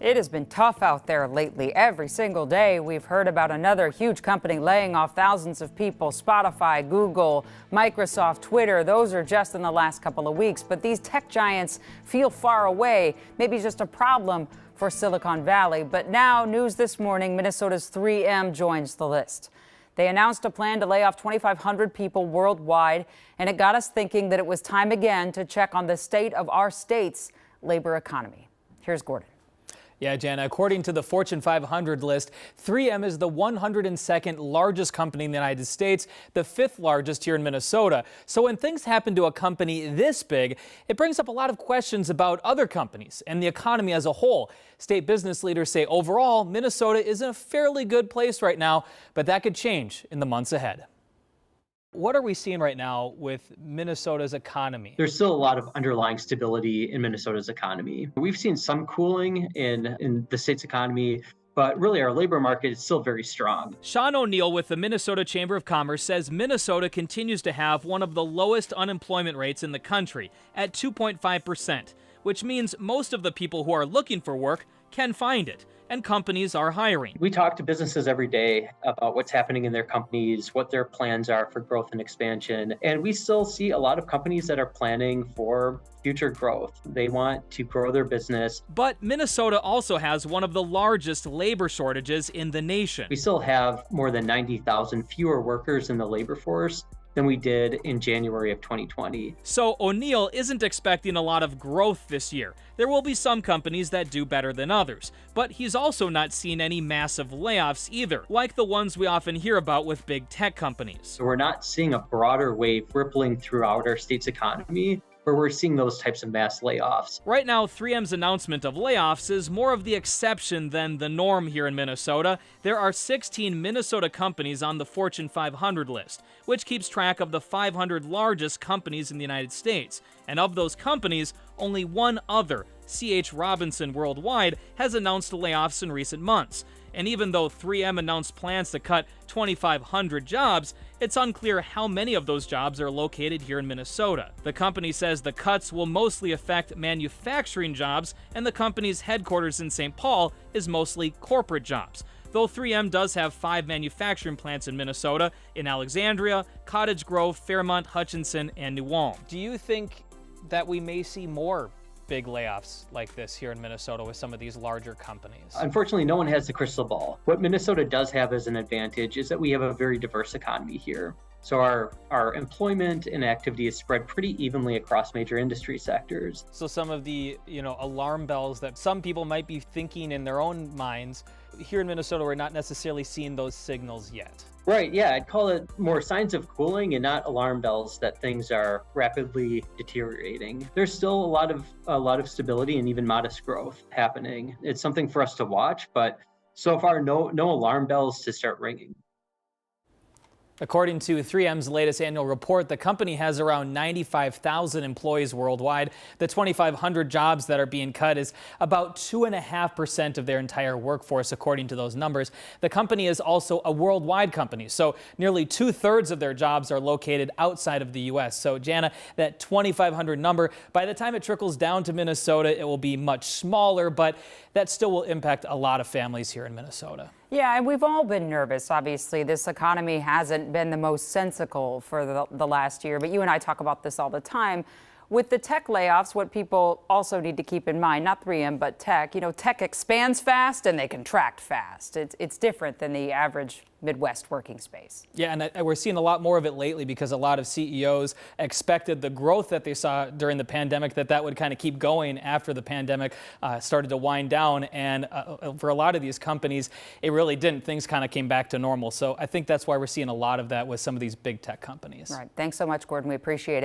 It has been tough out there lately. Every single day, we've heard about another huge company laying off thousands of people. Spotify, Google, Microsoft, Twitter, those are just in the last couple of weeks. But these tech giants feel far away, maybe just a problem for Silicon Valley. But now, news this morning, Minnesota's 3M joins the list. They announced a plan to lay off 2,500 people worldwide, and it got us thinking that it was time again to check on the state of our state's labor economy. Here's Gordon. Yeah, Jana, according to the Fortune 500 list, 3M is the 102nd largest company in the United States, the 5th largest here in Minnesota. So when things happen to a company this big, it brings up a lot of questions about other companies and the economy as a whole. State business leaders say overall, Minnesota is in a fairly good place right now, but that could change in the months ahead. What are we seeing right now with Minnesota's economy? There's still a lot of underlying stability in Minnesota's economy. We've seen some cooling in the state's economy, but really our labor market is still very strong. Sean O'Neill with the Minnesota Chamber of Commerce says Minnesota continues to have one of the lowest unemployment rates in the country at 2.5%, which means most of the people who are looking for work can find it, and companies are hiring. We talk to businesses every day about what's happening in their companies, what their plans are for growth and expansion, and we still see a lot of companies that are planning for future growth. They want to grow their business. But Minnesota also has one of the largest labor shortages in the nation. We still have more than 90,000 fewer workers in the labor force than we did in January of 2020. So O'Neill isn't expecting a lot of growth this year. There will be some companies that do better than others, but he's also not seen any massive layoffs either, like the ones we often hear about with big tech companies. So we're not seeing a broader wave rippling throughout our state's economy, where we're seeing those types of mass layoffs. Right now, 3M's announcement of layoffs is more of the exception than the norm here in Minnesota. There are 16 Minnesota companies on the Fortune 500 list, which keeps track of the 500 largest companies in the United States. And of those companies, only one other, C.H. Robinson Worldwide, has announced layoffs in recent months. And even though 3M announced plans to cut 2,500 jobs, it's unclear how many of those jobs are located here in Minnesota. The company says the cuts will mostly affect manufacturing jobs, and the company's headquarters in St. Paul is mostly corporate jobs. Though 3M does have 5 manufacturing plants in Minnesota, in Alexandria, Cottage Grove, Fairmont, Hutchinson, and New Ulm. Do you think that we may see more big layoffs like this here in Minnesota with some of these larger companies? Unfortunately, no one has the crystal ball. What Minnesota does have as an advantage is that we have a very diverse economy here. So our employment and activity is spread pretty evenly across major industry sectors. So some of the, alarm bells that some people might be thinking in their own minds, here in Minnesota, we're not necessarily seeing those signals yet. Right, yeah, I'd call it more signs of cooling and not alarm bells that things are rapidly deteriorating. There's still a lot of stability and even modest growth happening. It's something for us to watch, but so far no alarm bells to start ringing. According to 3M's latest annual report, the company has around 95,000 employees worldwide. The 2,500 jobs that are being cut is about 2.5% of their entire workforce, according to those numbers. The company is also a worldwide company, so nearly 2/3 of their jobs are located outside of the U.S. So, Jana, that 2,500 number, by the time it trickles down to Minnesota, it will be much smaller, but that still will impact a lot of families here in Minnesota. Yeah, and we've all been nervous. Obviously, this economy hasn't been the most sensical for the last year, but you and I talk about this all the time. With the tech layoffs, what people also need to keep in mind, not 3M, but tech, tech expands fast and they contract fast. It's different than the average Midwest working space. Yeah, and we're seeing a lot more of it lately because a lot of CEOs expected the growth that they saw during the pandemic, that would kind of keep going after the pandemic started to wind down. And for a lot of these companies, it really didn't. Things kind of came back to normal. So I think that's why we're seeing a lot of that with some of these big tech companies. Right. Thanks so much, Gordon. We appreciate it.